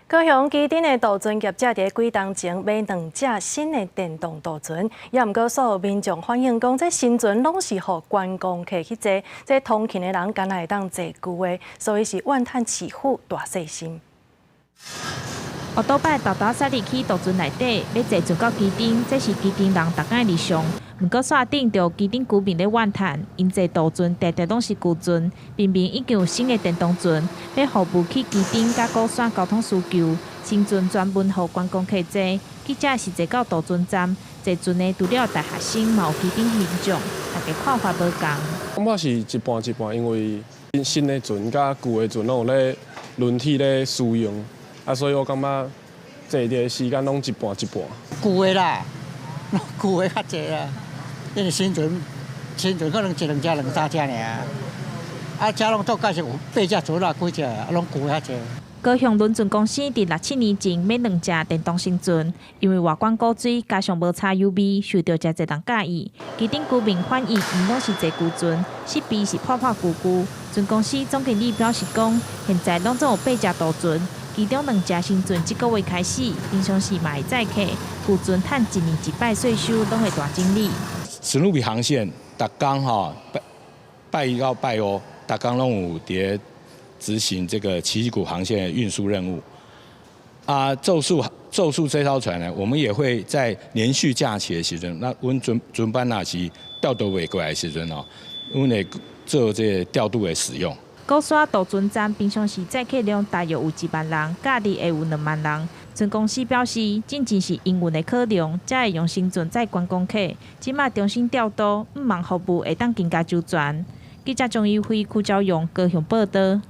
高雄基丁的渡船业者伫几当前买2只新的电动渡船，也毋过所有民众反映讲，这新船拢是互观光客去坐，这通勤的人敢若会当坐久的，所以是怨叹市府大细心。乌多摆豆豆驶入去渡船内底，要坐船到基丁，这是基丁人逐天的日常。毋过线顶着基丁居民咧怨叹，因坐渡船常常拢是旧船，明明已经有新的电动船，要服务去基丁甲高山交通需求。新船专门互观光客坐，记者是坐到渡船站，坐船的除了大学生，嘛有基丁民众，大家看法无同。感觉是一半一半，因为新的船甲旧的船拢有咧轮替咧使用，所以我感觉坐的时间拢一半一半。旧的啦，旧的较济啦。因为新船可能1、2只、2、3只尔，车拢都介绍有8只船啦，几只拢旧的较济。高雄轮船公司伫6、7年前买2只电动新船，因为外观古水加上无差 UV， 受到真侪人介意。基丁居民反映，因拢是坐旧船，设备是破旧旧。船公司总经理表示讲，现在拢总有8只渡船，其中2只新船这个月开始，平常时嘛会载客，旧船趁1年1摆税收拢会大净利。史努比航线，逐工拜一到拜五，逐工拢有伫执行这个奇异谷航线的运输任务。咒术这艘船呢，我们也会在连续假期的时阵，那阮船班那是调度未过来的时阵哦，阮会做这个调度的使用。高山渡船站平常时载客量大约有1万人，假日会有2万人。船公司表示，进前是营运的考量，才会用新船载观光客。即马重新调度，毋忙服务会当更加周全。记者钟义辉、邱昭勇高雄报道。